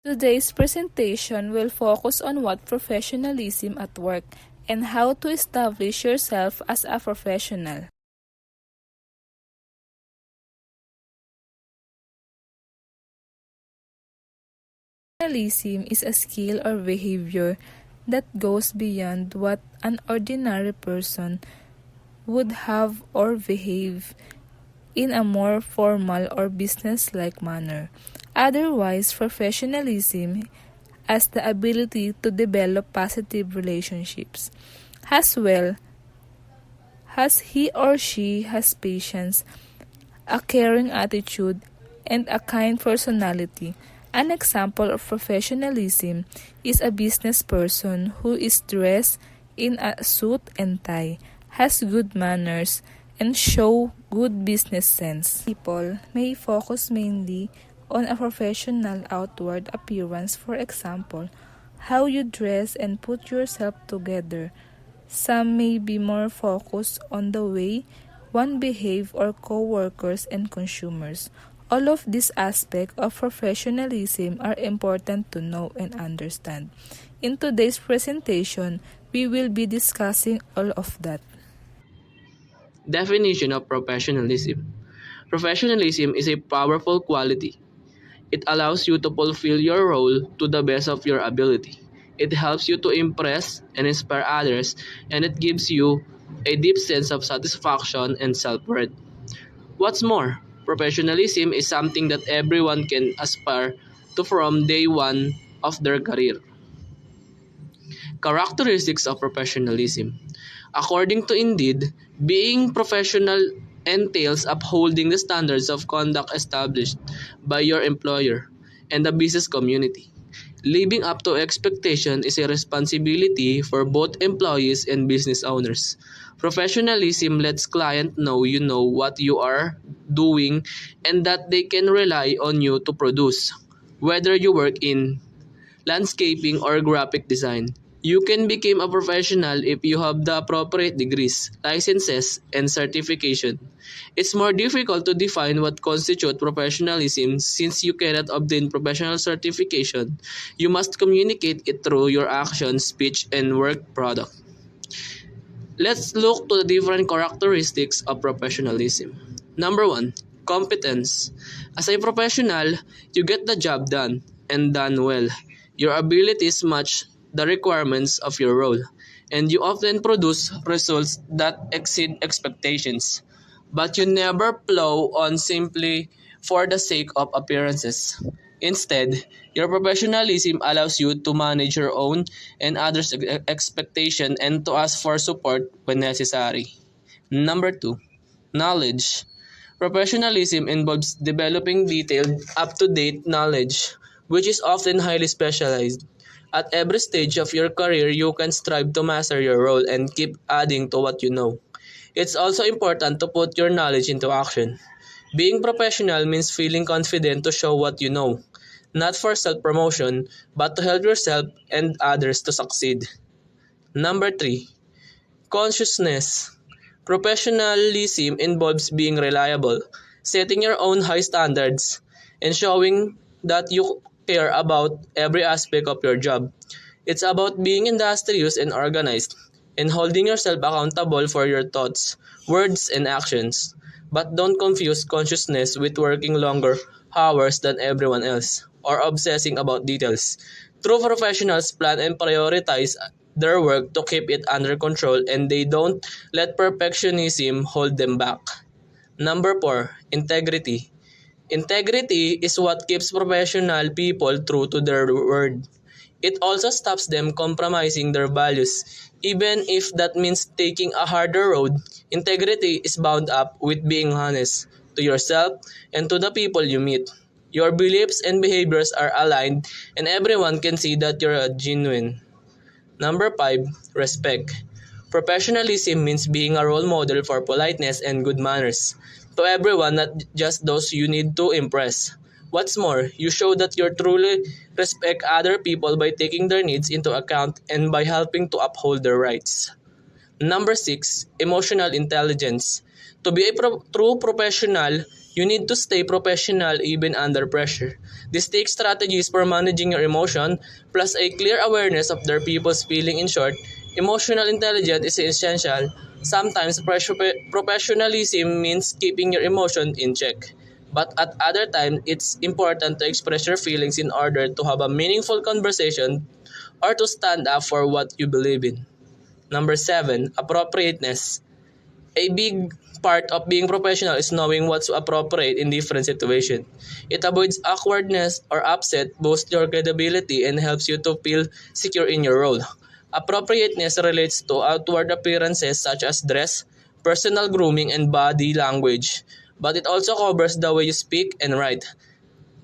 Today's presentation will focus on what professionalism at work and how to establish yourself as a professional. Professionalism is a skill or behavior that goes beyond what an ordinary person would have or behave in a more formal or business-like manner. Otherwise, professionalism has the ability to develop positive relationships. As well as he or she has patience, a caring attitude, and a kind personality. An example of professionalism is a business person who is dressed in a suit and tie, has good manners, and show good business sense. People may focus mainly on a professional outward appearance, for example, how you dress and put yourself together. Some may be more focused on the way one behave or co-workers and consumers. All of these aspects of professionalism are important to know and understand. In today's presentation, we will be discussing all of that. Definition of professionalism. Professionalism is a powerful quality. It allows you to fulfill your role to the best of your ability. It helps you to impress and inspire others, and it gives you a deep sense of satisfaction and self-worth. What's more, professionalism is something that everyone can aspire to from day one of their career. Characteristics of professionalism. According to Indeed, being professional entails upholding the standards of conduct established by your employer and the business community. Living up to expectation is a responsibility for both employees and business owners. Professionalism lets clients know you know what you are doing and that they can rely on you to produce, whether you work in landscaping or graphic design. You can become a professional if you have the appropriate degrees, licenses, and certification. It's more difficult to define what constitutes professionalism since you cannot obtain professional certification. You must communicate it through your actions, speech, and work product. Let's look to the different characteristics of professionalism. Number 1, competence. As a professional, you get the job done and done well. Your abilities match the requirements of your role, and you often produce results that exceed expectations. But you never plow on simply for the sake of appearances. Instead, your professionalism allows you to manage your own and others' expectation and to ask for support when necessary. Number 2, knowledge. Professionalism involves developing detailed, up-to-date knowledge, which is often highly specialized. At every stage of your career, you can strive to master your role and keep adding to what you know. It's also important to put your knowledge into action. Being professional means feeling confident to show what you know, not for self-promotion, but to help yourself and others to succeed. Number 3, consciousness. Professionalism involves being reliable, setting your own high standards, and showing that you care about every aspect of your job. It's about being industrious and organized, and holding yourself accountable for your thoughts, words, and actions. But don't confuse consciousness with working longer hours than everyone else, or obsessing about details. True professionals plan and prioritize their work to keep it under control, and they don't let perfectionism hold them back. Number 4, integrity. Integrity is what keeps professional people true to their word. It also stops them compromising their values. Even if that means taking a harder road, integrity is bound up with being honest to yourself and to the people you meet. Your beliefs and behaviors are aligned, and everyone can see that you're genuine. Number 5, respect. Professionalism means being a role model for politeness and good manners to everyone, not just those you need to impress. What's more, you show that you truly respect other people by taking their needs into account and by helping to uphold their rights. Number 6, emotional intelligence. To be a true professional, you need to stay professional even under pressure. This takes strategies for managing your emotion, plus a clear awareness of their people's feeling. In short, emotional intelligence is essential. Sometimes professionalism means keeping your emotion in check. But at other times, it's important to express your feelings in order to have a meaningful conversation or to stand up for what you believe in. Number 7, appropriateness. A big part of being professional is knowing what's appropriate in different situations. It avoids awkwardness or upset, boosts your credibility, and helps you to feel secure in your role. Appropriateness relates to outward appearances such as dress, personal grooming, and body language, but it also covers the way you speak and write,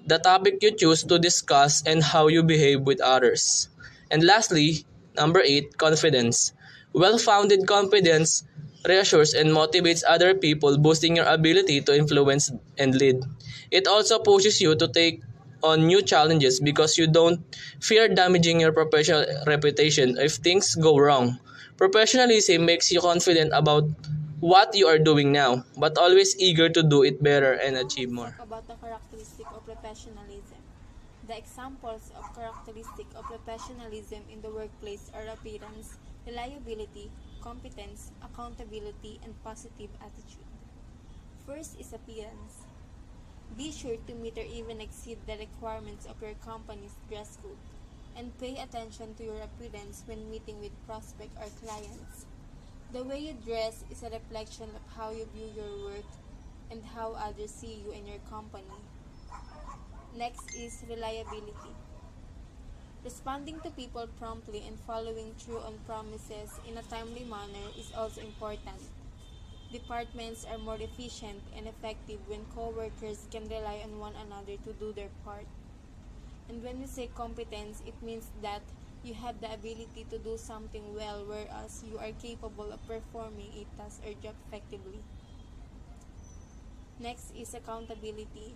the topic you choose to discuss, and how you behave with others. And lastly, number 8, confidence. Well-founded confidence reassures and motivates other people, boosting your ability to influence and lead. It also pushes you to take on new challenges because you don't fear damaging your professional reputation if things go wrong. Professionalism makes you confident about what you are doing now, but always eager to do it better and Now achieve let's more. talk about the characteristic of professionalism. The examples of characteristic of professionalism in the workplace are appearance, reliability, competence, accountability, and positive attitude. First is appearance. Be sure to meet or even exceed the requirements of your company's dress code, and pay attention to your appearance when meeting with prospect or clients. The way you dress is a reflection of how you view your work and how others see you and your company. Next is reliability. Responding to people promptly and following through on promises in a timely manner is also important. Departments are more efficient and effective when co-workers can rely on one another to do their part. And when we say competence, it means that you have the ability to do something well, whereas you are capable of performing a task or job effectively. Next is accountability.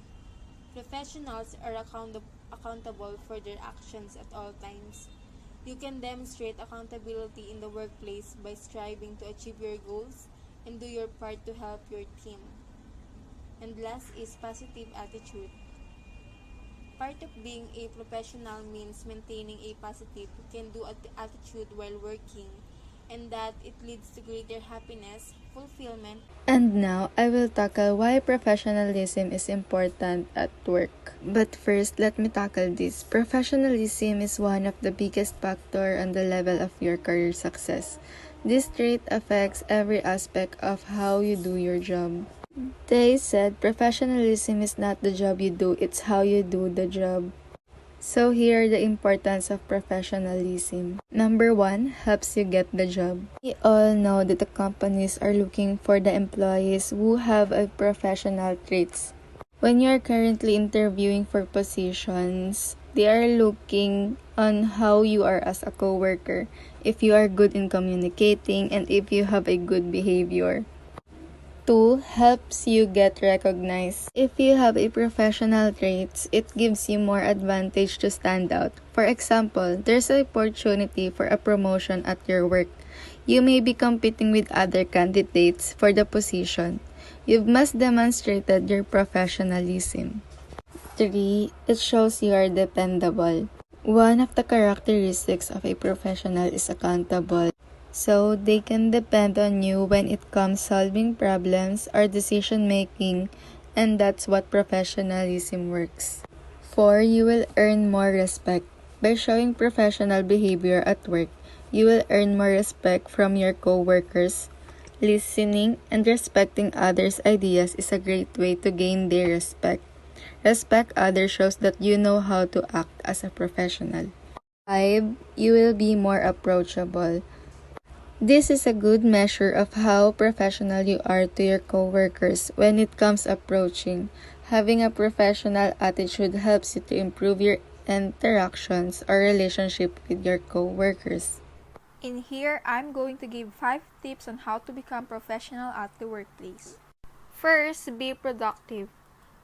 Professionals are accountable for their actions at all times. You can demonstrate accountability in the workplace by striving to achieve your goals and do your part to help your team. And last is positive attitude. Part of being a professional means maintaining a positive, can-do attitude while working, and that it leads to greater happiness, fulfillment. And now, I will tackle why professionalism is important at work. But first, let me tackle this. Professionalism is one of the biggest factor on the level of your career success. This trait affects every aspect of how you do your job. They said professionalism is not the job you do, it's how you do the job. So here the importance of professionalism. Number 1, helps you get the job. We all know that the companies are looking for the employees who have a professional traits. When you are currently interviewing for positions, they are looking on how you are as a coworker, if you are good in communicating, and if you have a good behavior. 2, helps you get recognized. If you have a professional traits, it gives you more advantage to stand out. For example, there's an opportunity for a promotion at your work. You may be competing with other candidates for the position. You must demonstrated your professionalism. 3, it shows you are dependable. One of the characteristics of a professional is accountable. So they can depend on you when it comes solving problems or decision making, and that's what professionalism works. 4, you will earn more respect. By showing professional behavior at work, you will earn more respect from your co-workers. Listening and respecting others' ideas is a great way to gain their respect. Respect others shows that you know how to act as a professional. 5, you will be more approachable. This is a good measure of how professional you are to your coworkers when it comes approaching. Having a professional attitude helps you to improve your interactions or relationship with your coworkers. In here, I'm going to give 5 tips on how to become professional at the workplace. First, be productive.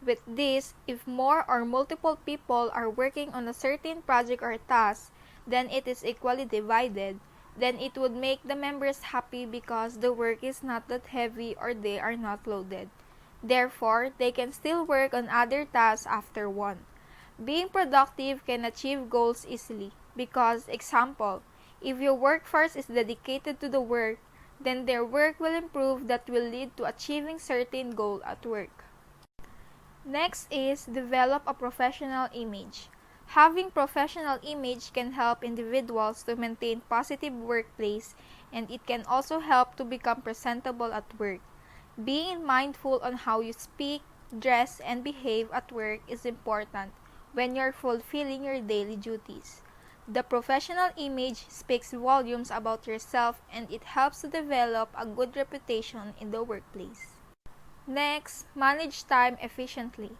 With this, if more or multiple people are working on a certain project or task, then it is equally divided. Then it would make the members happy because the work is not that heavy or they are not loaded. Therefore, they can still work on other tasks after one. Being productive can achieve goals easily because, example, if your workforce is dedicated to the work, then their work will improve that will lead to achieving certain goal at work. Next is develop a professional image. Having professional image can help individuals to maintain positive workplace, and it can also help to become presentable at work. Being mindful on how you speak, dress, and behave at work is important when you're fulfilling your daily duties. The professional image speaks volumes about yourself, and it helps to develop a good reputation in the workplace. Next, manage time efficiently.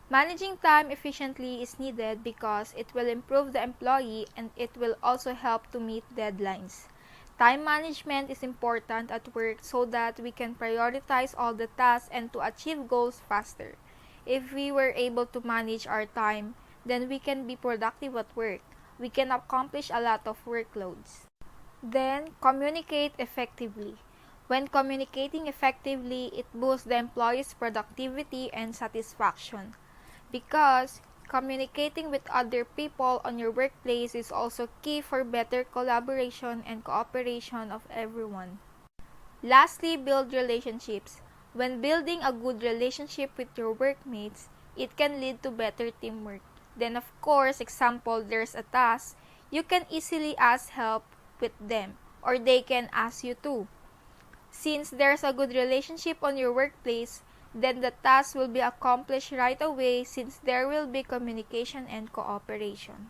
Managing time efficiently is needed because it will improve the employee and it will also help to meet deadlines. Time management is important at work so that we can prioritize all the tasks and to achieve goals faster. If we were able to manage our time, then we can be productive at work. We can accomplish a lot of workloads. Then, communicate effectively. When communicating effectively, it boosts the employee's productivity and satisfaction. Because communicating with other people on your workplace is also key for better collaboration and cooperation of everyone. Lastly, build relationships. When building a good relationship with your workmates, it can lead to better teamwork. Then of course, example, there's a task, you can easily ask help with them or they can ask you too. Since there's a good relationship on your workplace, then the task will be accomplished right away since there will be communication and cooperation.